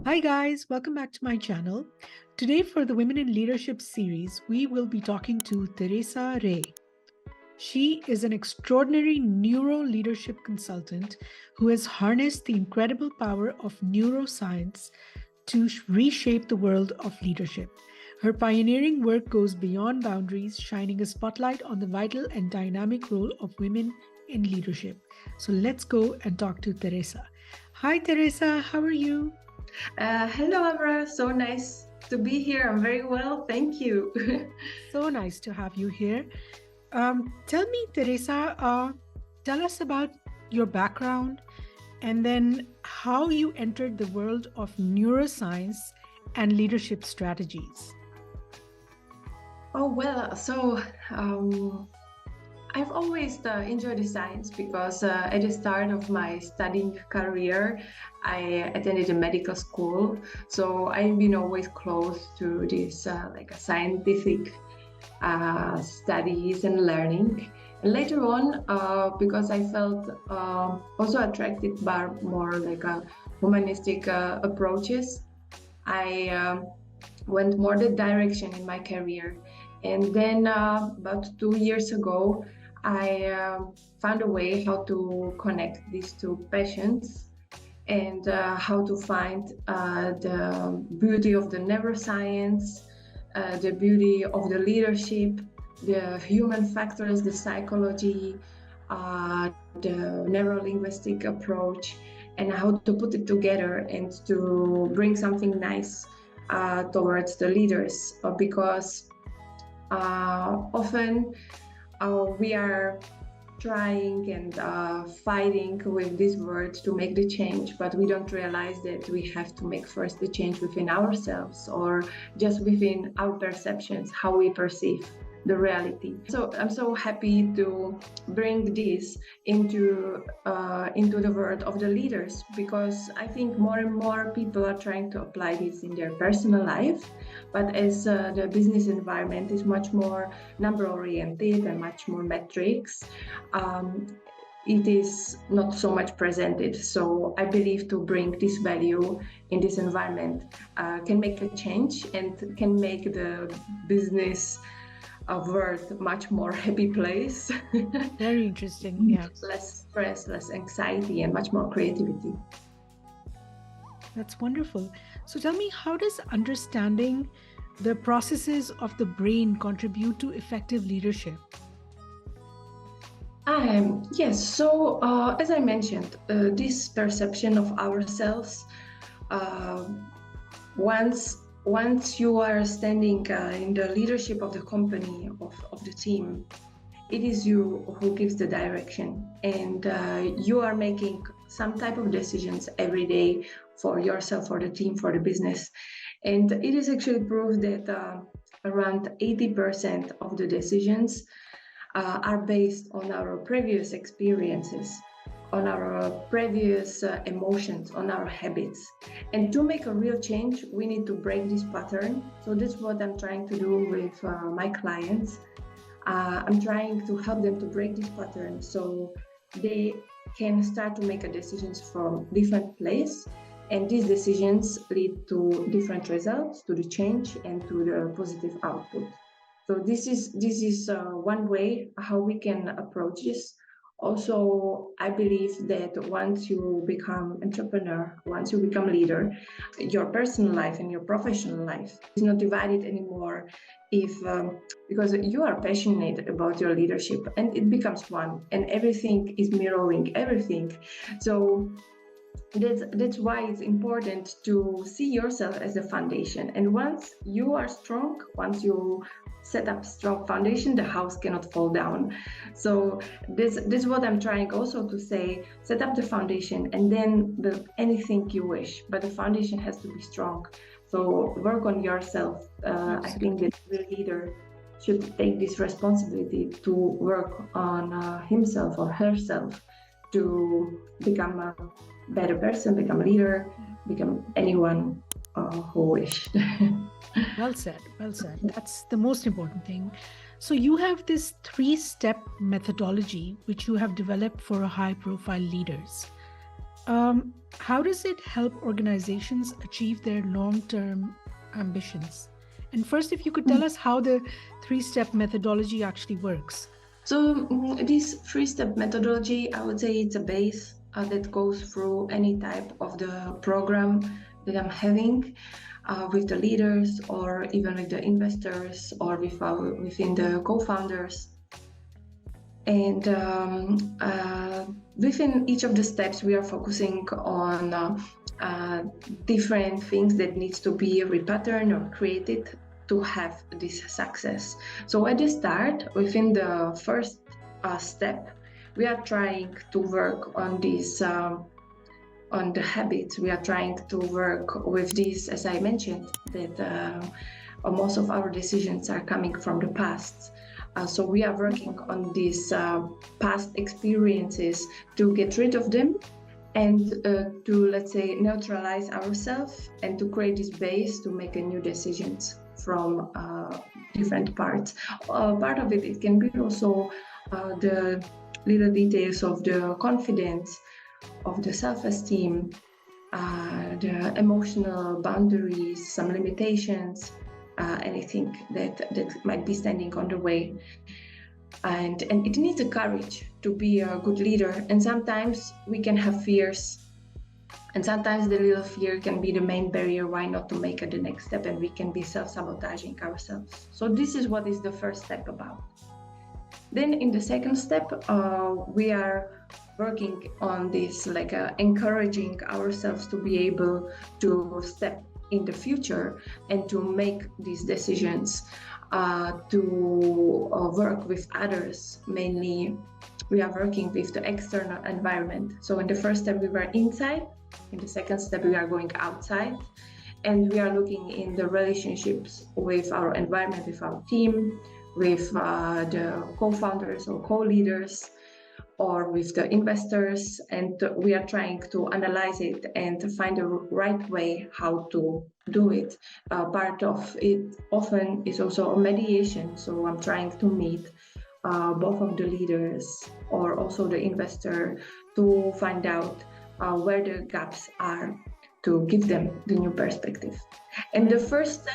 Hi, guys. Welcome back to my channel. Today, for the Women in Leadership series, we will be talking to Tereza Reh. She is an extraordinary neuro leadership consultant who has harnessed the incredible power of neuroscience to reshape the world of leadership. Her pioneering work goes beyond boundaries, shining a spotlight on the vital and dynamic role of women in leadership. So let's go and talk to Teresa. Hi, Teresa. How are you? Hello, Amra. So nice to be here. I'm very well. Thank you. So nice to have you here. Tell me, Teresa, tell us about your background and then how you entered the world of neuroscience and leadership strategies. I've always enjoyed the science because at the start of my studying career, I attended a medical school. So I've been always close to this like a scientific studies and learning. And later on, because I felt also attracted by more like a humanistic approaches, I went more that direction in my career. And then about 2 years ago, I found a way how to connect these two passions and how to find the beauty of the neuroscience, the beauty of the leadership, the human factors, the psychology, the neuro-linguistic approach, and how to put it together and to bring something nice towards the leaders. Because often we are trying and fighting with this word to make the change, but we don't realize that we have to make first the change within ourselves or just within our perceptions, how we perceive the reality. So I'm so happy to bring this into the world of the leaders, because I think more and more people are trying to apply this in their personal life. But as the business environment is much more number oriented and much more metrics, it is not so much presented. So I believe to bring this value in this environment can make a change and can make the business world much more happy place. Very interesting. Yeah. Less stress, less anxiety, and much more creativity. That's wonderful. So tell me, how does understanding the processes of the brain contribute to effective leadership? Yes, so as I mentioned, this perception of ourselves, once you are standing in the leadership of the company, of the team, it is you who gives the direction, and you are making some type of decisions every day for yourself, for the team, for the business. And it is actually proved that around 80% of the decisions are based on our previous experiences, on our previous emotions, on our habits. And to make a real change, we need to break this pattern. So that's what I'm trying to do with my clients. I'm trying to help them to break this pattern so they can start to make decisions from different place, and these decisions lead to different results, to the change and to the positive output. So this is one way how we can approach this. Also, I believe that once you become entrepreneur, once you become leader, your personal life and your professional life is not divided anymore. If because you are passionate about your leadership, and it becomes one, and everything is mirroring everything. So that's why it's important to see yourself as a foundation. And once you are strong, once you set up strong foundation, the house cannot fall down. So this is what I'm trying also to say: set up the foundation and then build anything you wish, but the foundation has to be strong. So work on yourself. I think that the leader should take this responsibility to work on himself or herself to become a better person, become a leader, become anyone who wish. Well said. Well said. That's the most important thing. So you have this 3-step methodology which you have developed for high-profile leaders. How does it help organizations achieve their long term ambitions? And first, if you could tell us how the 3 step methodology actually works. So this three-step methodology, I would say it's a base that goes through any type of the program that I'm having with the leaders or even with the investors or within the co-founders. And within each of the steps, we are focusing on different things that needs to be repatterned or created to have this success. So at the start, within the first step, we are trying to work on this, on the habits. We are trying to work with this, as I mentioned, that most of our decisions are coming from the past. So we are working on these past experiences to get rid of them and to, let's say, neutralize ourselves and to create this base to make a new decisions from different parts. Part of it can be also the little details of the confidence, of the self-esteem, the emotional boundaries, some limitations, anything that might be standing on the way. And it needs a courage to be a good leader. And sometimes we can have fears. And sometimes the little fear can be the main barrier why not to make it the next step, and we can be self-sabotaging ourselves. So this is what is the first step about. Then in the second step, we are working on this, like encouraging ourselves to be able to step in the future and to make these decisions, to work with others. Mainly, we are working with the external environment. So in the first step, we were inside. In the second step, we are going outside. And we are looking in the relationships with our environment, with our team, with the co-founders or co-leaders, or with the investors, and we are trying to analyze it and to find the right way how to do it. Part of it often is also a mediation, so I'm trying to meet both of the leaders or also the investor to find out where the gaps are, to give them the new perspective. And the first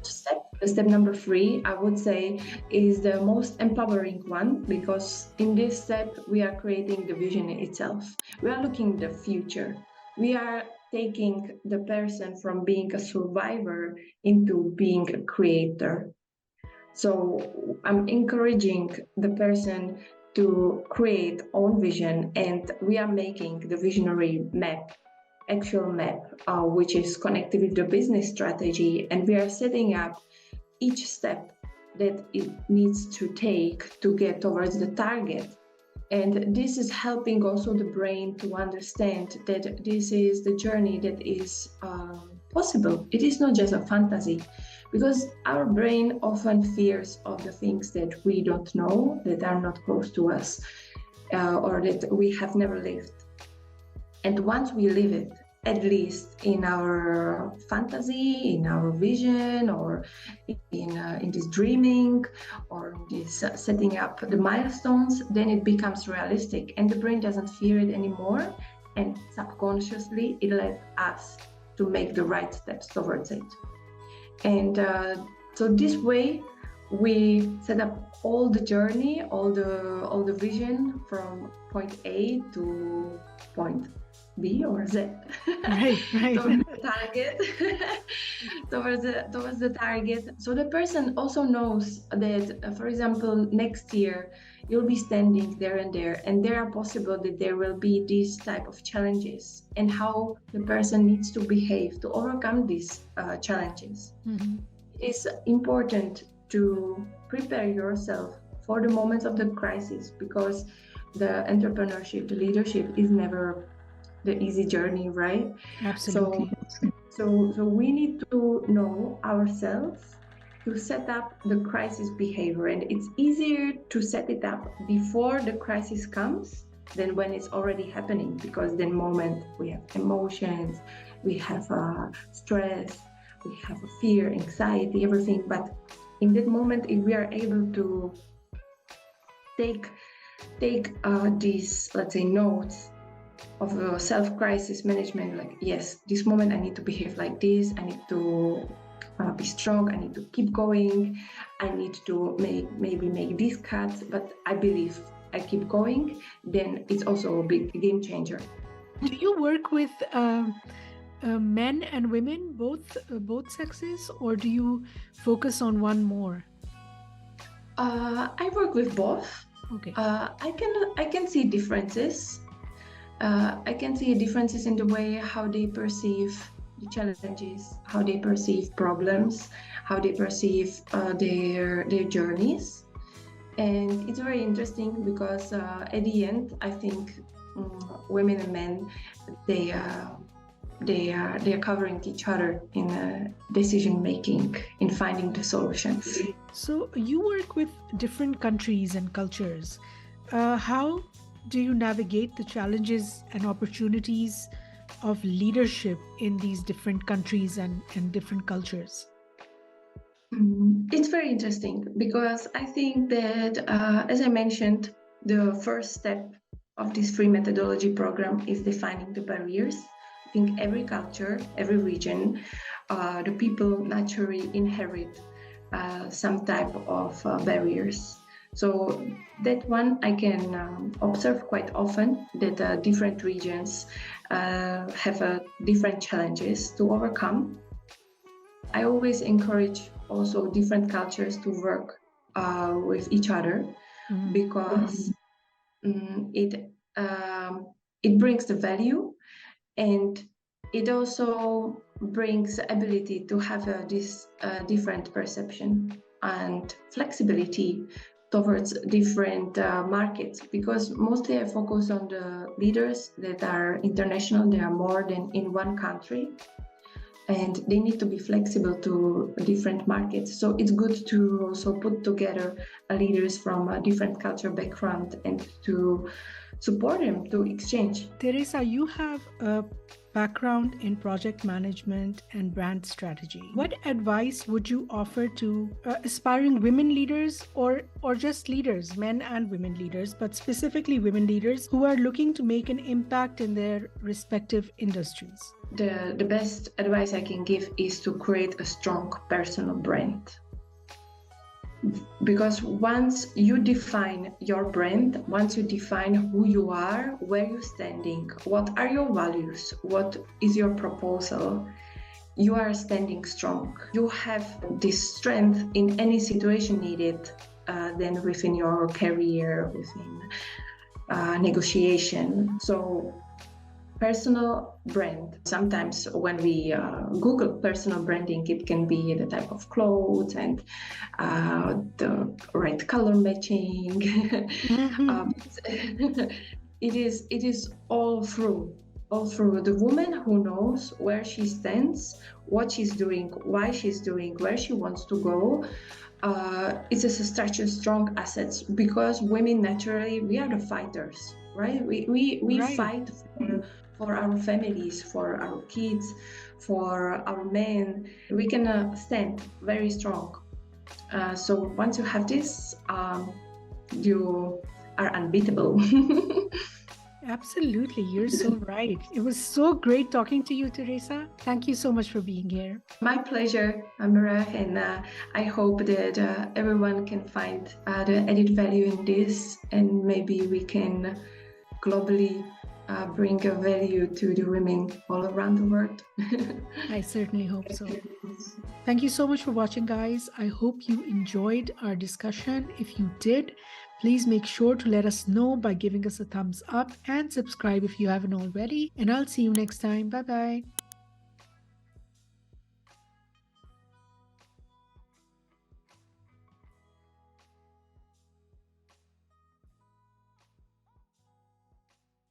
step, step number 3, I would say, is the most empowering one, because in this step we are creating the vision itself. We are looking the future. We are taking the person from being a survivor into being a creator. So I'm encouraging the person to create own vision, and we are making the visionary map, actual map, which is connected with the business strategy, and we are setting up each step that it needs to take to get towards the target. And this is helping also the brain to understand that this is the journey that is possible. It is not just a fantasy, because our brain often fears of the things that we don't know, that are not close to us, or that we have never lived. And once we live it, at least in our fantasy, in our vision, or in this dreaming, or this setting up the milestones, then it becomes realistic and the brain doesn't fear it anymore. And subconsciously, it lets us to make the right steps towards it. And so this way, we set up all the journey, all the vision from point A to point B or Z. Right. Towards the target. towards the target. So the person also knows that, for example, next year you'll be standing there, and there are possible that there will be these type of challenges, and how the person needs to behave to overcome these challenges. Mm-hmm. It's important to prepare yourself for the moments of the crisis, because the entrepreneurship, the leadership is never the easy journey, right? Absolutely. So we need to know ourselves to set up the crisis behavior, and it's easier to set it up before the crisis comes than when it's already happening, because then moment we have emotions, we have stress, we have fear, anxiety, everything. But in that moment, if we are able to take these, let's say, notes self-crisis management, like, yes, this moment I need to behave like this, I need to be strong, I need to keep going, I need to maybe make these cuts, but I believe I keep going, then it's also a big game changer. Do you work with men and women, both sexes, or do you focus on one more? I work with both. Okay. I can see differences. I can see differences in the way how they perceive the challenges, how they perceive problems, how they perceive their journeys, and it's very interesting because at the end, I think women and men they are covering each other in decision making, in finding the solutions. So you work with different countries and cultures. How do you navigate the challenges and opportunities of leadership in these different countries and different cultures? It's very interesting because I think that, as I mentioned, the first step of this free methodology program is defining the barriers. I think every culture, every region, the people naturally inherit some type of barriers. So that one I can observe quite often, that different regions have different challenges to overcome. I always encourage also different cultures to work with each other because it brings the value, and it also brings the ability to have this different perception and flexibility towards different markets, because mostly I focus on the leaders that are international. They are more than in one country, and they need to be flexible to different markets. So it's good to also put together leaders from a different culture background and to support them to exchange. Teresa, you have a background in project management and brand strategy. What advice would you offer to aspiring women leaders, or just leaders, men and women leaders, but specifically women leaders who are looking to make an impact in their respective industries? The best advice I can give is to create a strong personal brand. Because once you define your brand, once you define who you are, where you're standing, what are your values, what is your proposal, you are standing strong. You have this strength in any situation needed, then within your career, within negotiation. So personal brand. Sometimes when we Google personal branding, it can be the type of clothes and the right color matching. It is all through the woman who knows where she stands, what she's doing, why she's doing, where she wants to go. It's such a strong assets, because women naturally, we are the fighters, right? We Right. fight for our families, for our kids, for our men. We can stand very strong. So once you have this, you are unbeatable. Absolutely. You're so right. It was so great talking to you, Teresa. Thank you so much for being here. My pleasure, Amira, and I hope that everyone can find the added value in this, and maybe we can globally bring a value to the women all around the world. I certainly hope so. Thank you so much for watching, guys. I hope you enjoyed our discussion. If you did, please make sure to let us know by giving us a thumbs up and subscribe if you haven't already. And I'll see you next time. Bye bye.